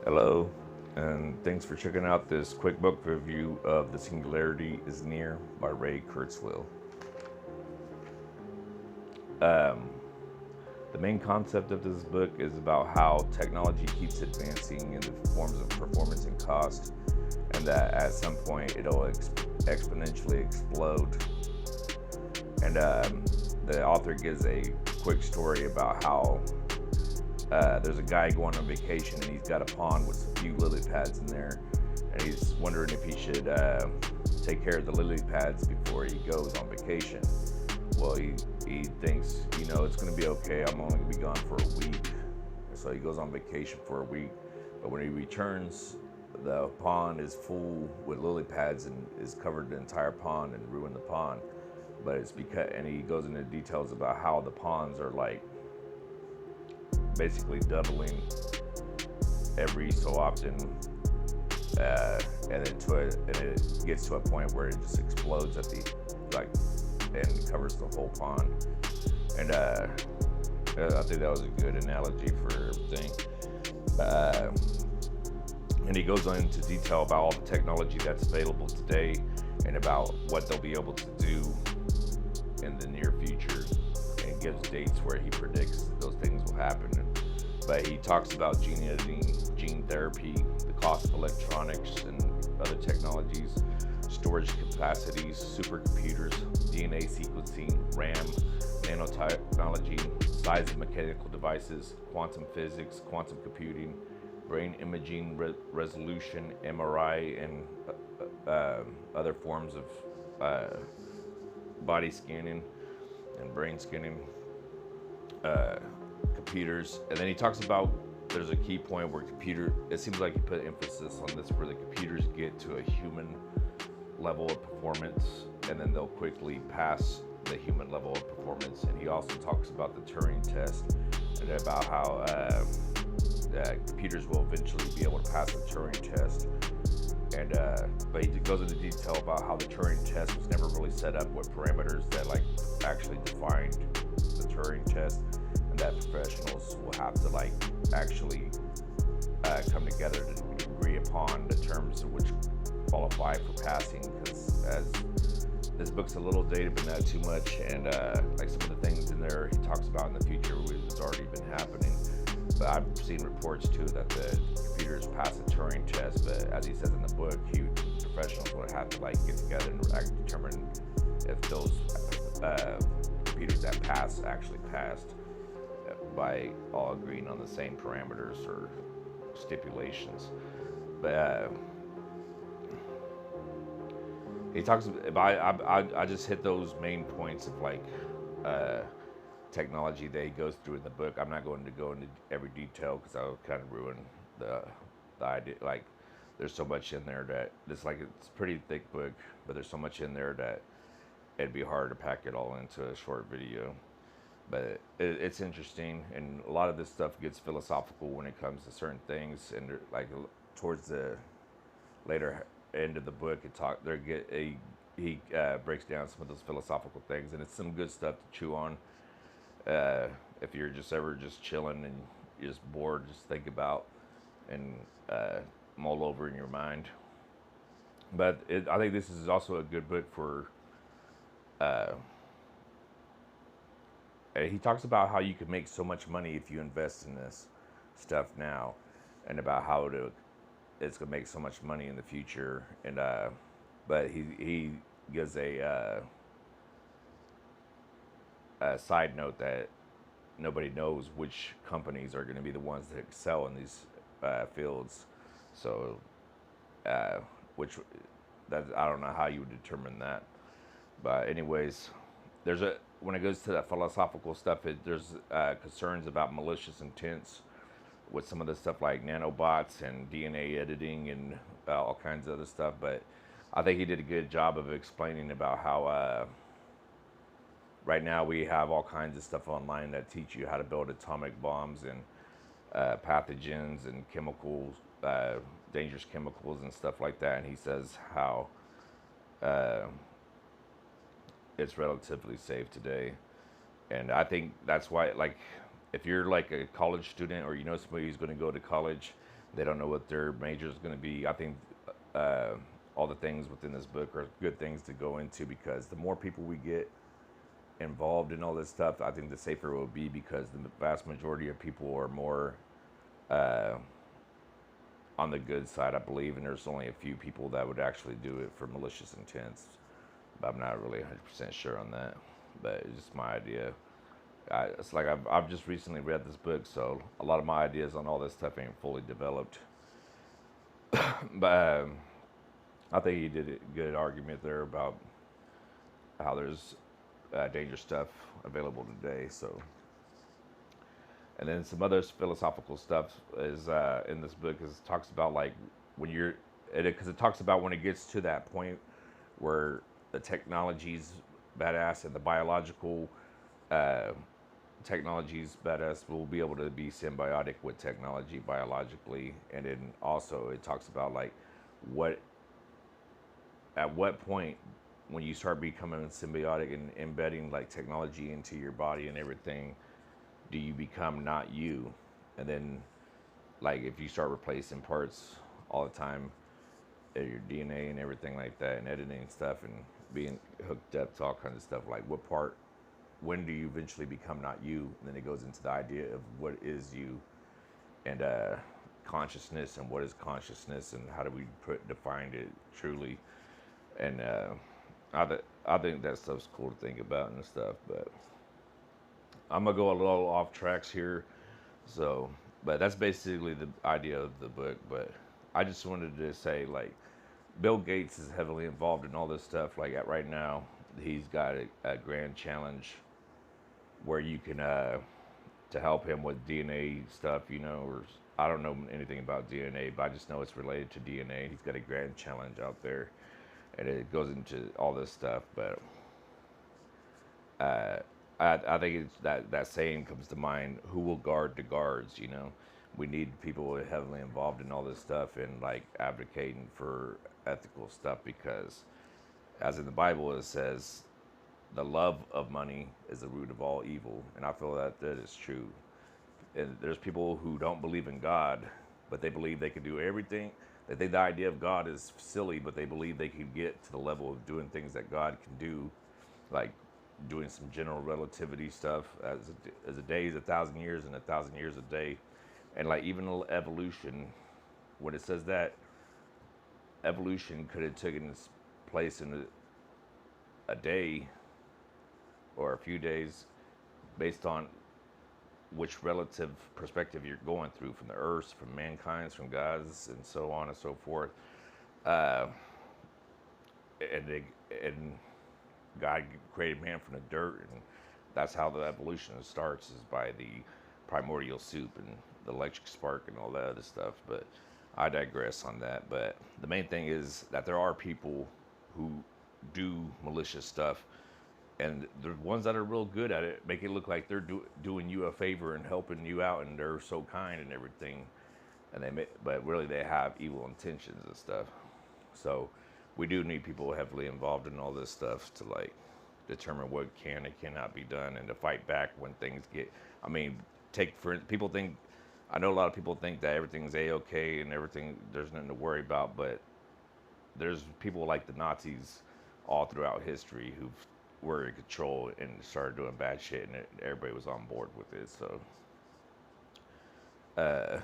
Hello, and thanks for checking out this quick book review of The Singularity is Near by Ray Kurzweil. The main concept of this book is about how technology keeps advancing in the forms of performance and cost, and that at some point it'll exponentially explode. And the author gives a quick story about how there's a guy going on vacation and he's got a pond with a few lily pads in there, and he's wondering if he should take care of the lily pads before he goes on vacation. Well, he thinks, it's going to be okay. I'm only going to be gone for a week. So he goes on vacation for a week. But when he returns, the pond is full with lily pads and is covered the entire pond and ruined the pond. But it's because, and he goes into details about how the ponds are like basically doubling every so often, and it gets to a point where it just explodes at the like and covers the whole pond. And I think that was a good analogy for everything. Uh, and he goes into detail about all the technology that's available today and about what they'll be able to do in the near future, and gives dates where he predicts those things will happen. But he talks about gene editing, gene therapy, the cost of electronics and other technologies, storage capacities, supercomputers, DNA sequencing, RAM, nanotechnology, size of mechanical devices, quantum physics, quantum computing, brain imaging resolution, MRI, and other forms of body scanning and brain scanning, computers. And then he talks about there's a key point where it seems like he put emphasis on this, where the computers get to a human level of performance and then they'll quickly pass the human level of performance. And he also talks about the Turing test and about how computers will eventually be able to pass the Turing test. And but he goes into detail about how the Turing test was never really set up with parameters that like actually defined the Turing test, and that professionals will have to like actually come together to agree upon the terms of which qualify for passing. Because as this book's a little dated, but not too much, and like some of the things in there he talks about in the future has already been happening. But I've seen reports too that the computers pass the Turing test, but as he says in the book, professionals would have to like get together and determine if those computers that pass actually passed by all agreeing on the same parameters or stipulations. But he talks about, I just hit those main points of like technology that he goes through in the book. I'm not going to go into every detail because I'll kind of ruin the idea. Like, there's so much in there that it's like it's a pretty thick book, but there's so much in there that it'd be hard to pack it all into a short video. But it's interesting, and a lot of this stuff gets philosophical when it comes to certain things. And like towards the later end of the book, he breaks down some of those philosophical things, and it's some good stuff to chew on. If you're just ever just chilling and you're just bored, just think about and mull over in your mind. But I think this is also a good book for. Uh, he talks about how you can make so much money if you invest in this stuff now, and about how it's gonna make so much money in the future. And but he gives a side note that nobody knows which companies are going to be the ones that excel in these fields. So, uh, which that I don't know how you would determine that. But anyways, there's a when it goes to that philosophical stuff, there's concerns about malicious intents with some of the stuff like nanobots and DNA editing and all kinds of other stuff. But I think he did a good job of explaining about how right now we have all kinds of stuff online that teach you how to build atomic bombs and pathogens and chemicals, dangerous chemicals and stuff like that. And he says how uh, it's relatively safe today. And I think that's why, like, if you're like a college student or you know somebody who's going to go to college, They don't know what their major is going to be. I think uh, all the things within this book are good things to go into, because the more people we get involved in all this stuff, I think the safer it will be, because the vast majority of people are more uh, on the good side, I believe, and there's only a few people that would actually do it for malicious intents. But I'm not really 100% sure on that. But it's just my idea. It's like I've just recently read this book, so a lot of my ideas on all this stuff ain't fully developed. But I think he did a good argument there about how there's dangerous stuff available today. So, and then some other philosophical stuff is in this book, is talks about like when you're, because it talks about when it gets to that point where the technology's badass and the biological uh, technology's badass, will be able to be symbiotic with technology biologically. And then also it talks about like what, at what point, when you start becoming symbiotic and embedding like technology into your body and everything, do you become not you? And then like if you start replacing parts all the time, your DNA and everything like that, and editing stuff and being hooked up to all kinds of stuff, like what part, when do you eventually become not you? And then it goes into the idea of what is you, and consciousness, and what is consciousness, and how do we define it truly. And I think that stuff's cool to think about and stuff. But I'm gonna go a little off tracks here. So, but that's basically the idea of the book. But I just wanted to say, like, Bill Gates is heavily involved in all this stuff. Like, at right now, he's got a grand challenge where you can to help him with DNA stuff, or I don't know anything about DNA, but I just know it's related to DNA. He's got a grand challenge out there, and it goes into all this stuff. But uh, I think it's that saying comes to mind: "Who will guard the guards?" We need people heavily involved in all this stuff and like advocating for ethical stuff, because, as in the Bible, it says, "The love of money is the root of all evil," and I feel that that is true. And there's people who don't believe in God, but they believe they can do everything. They think the idea of God is silly, but they believe they can get to the level of doing things that God can do, like doing some general relativity stuff, as a day is 1,000 years and 1,000 years a day. And like even evolution, when it says that, evolution could have taken its place in a day or a few days, based on which relative perspective you're going through, from the earth, from mankind's, from God's, and so on and so forth. Uh, and God created man from the dirt, and that's how the evolution starts, is by the primordial soup and the electric spark and all that other stuff. But I digress on that. But the main thing is that there are people who do malicious stuff, and the ones that are real good at it make it look like they're doing you a favor and helping you out, and they're so kind and everything. But really they have evil intentions and stuff. So we do need people heavily involved in all this stuff to like determine what can and cannot be done, and to fight back when things get. I mean, take for people think. I know a lot of people think that everything's a-okay and everything. There's nothing to worry about, but there's people like the Nazis all throughout history who were in control and started doing bad shit, and everybody was on board with it. So, uh,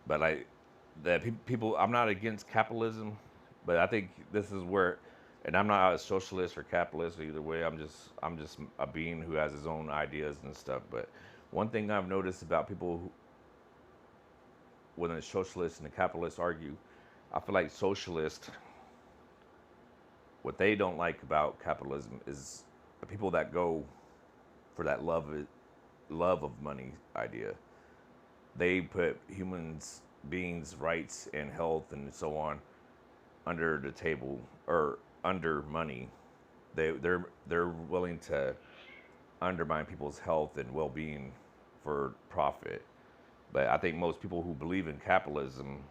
but like the people, I'm not against capitalism, but I think this is where, and I'm not a socialist or capitalist either way. I'm just a being who has his own ideas and stuff. But one thing I've noticed about people who, when the socialists and the capitalists argue, I feel like socialists, what they don't like about capitalism is the people that go for that love of money idea. They put humans beings rights and health and so on under the table, or under money. They're willing to undermine people's health and well-being for profit. But I think most people who believe in capitalism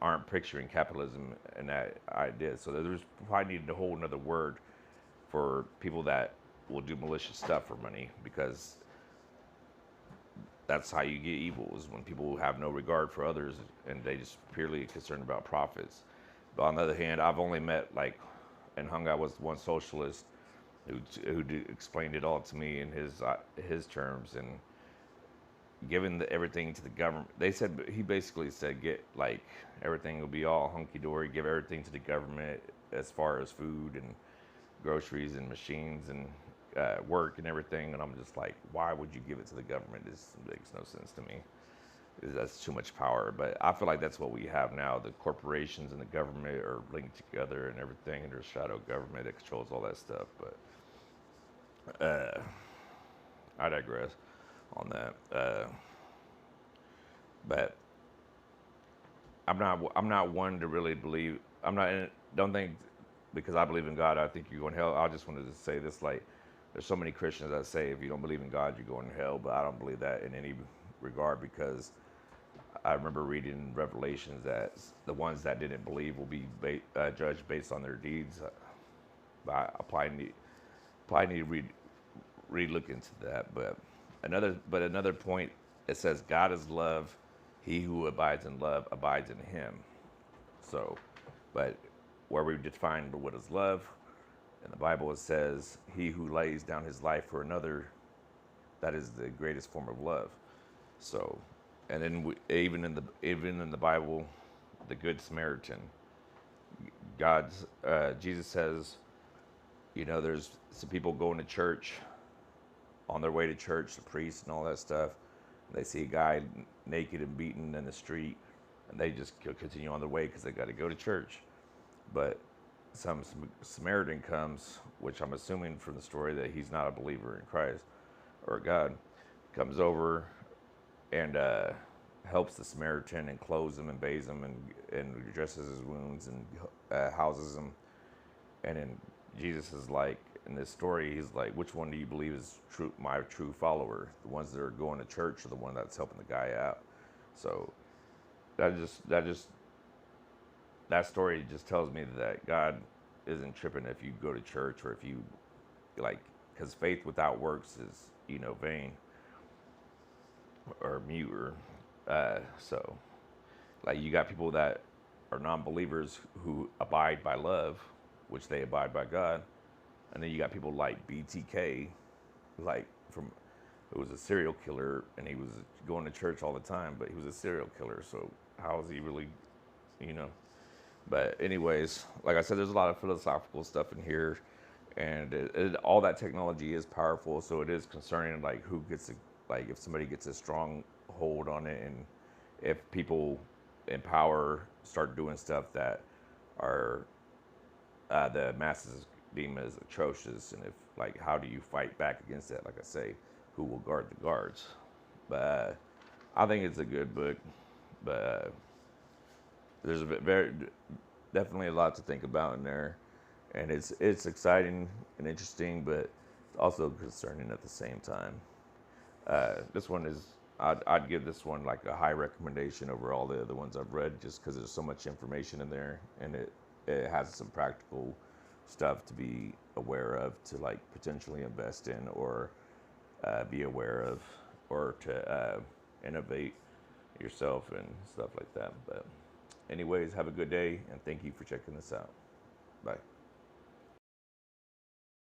aren't picturing capitalism and that idea. So there's probably needed a whole another word for people that will do malicious stuff for money, because that's how you get evil, is when people have no regard for others and they just purely concerned about profits. But on the other hand, I've only met like and hung out with one socialist who explained it all to me in his terms, and giving everything to the government. They said he basically said get like everything will be all hunky dory. Give everything to the government as far as food and groceries and machines and work and everything. And I'm just like, why would you give it to the government? This makes no sense to me. That's too much power. But I feel like that's what we have now. The corporations and the government are linked together and everything, and there's shadow government that controls all that stuff. But I digress on that. But I'm not one to really believe. I'm not. Don't think because I believe in God, I think you're going to hell. I just wanted to say this: like, there's so many Christians that say if you don't believe in God, you're going to hell. But I don't believe that in any regard, because I remember reading in Revelations that the ones that didn't believe will be judged based on their deeds. But I probably need to look into that. But another point, it says God is love. He who abides in love abides in Him. So, but where we define what is love in the Bible, it says he who lays down his life for another, that is the greatest form of love. So, and then even in the Bible, the Good Samaritan, Jesus says, there's some people going to church, on their way to church, the priest and all that stuff. They see a guy naked and beaten in the street, and they just continue on their way because they got to go to church. But some Samaritan comes, which I'm assuming from the story that he's not a believer in Christ or God, comes over and helps the Samaritan and clothes him and bathes him and dresses his wounds and houses him. And then Jesus is like, in this story, he's like, which one do you believe is my true follower? The ones that are going to church or the one that's helping the guy out? So that story just tells me that God isn't tripping if you go to church or if you because faith without works is, vain or mute or so. Like, you got people that are non-believers who abide by love, which they abide by God. And then you got people like BTK, who was a serial killer, and he was going to church all the time, but he was a serial killer. So how is he really, But anyways, like I said, there's a lot of philosophical stuff in here, and all that technology is powerful. So it is concerning, like, who gets if somebody gets a strong hold on it, and if people in power start doing stuff that are the masses deem as atrocious, and if how do you fight back against that? Like I say, who will guard the guards? But I think it's a good book, but there's definitely a lot to think about in there, and it's exciting and interesting, but also concerning at the same time. This one is, I'd give this one like a high recommendation over all the other ones I've read, just because there's so much information in there, and it has some practical stuff to be aware of, to potentially invest in, or be aware of, or to innovate yourself and stuff like that. But anyways, have a good day, and thank you for checking this out. Bye.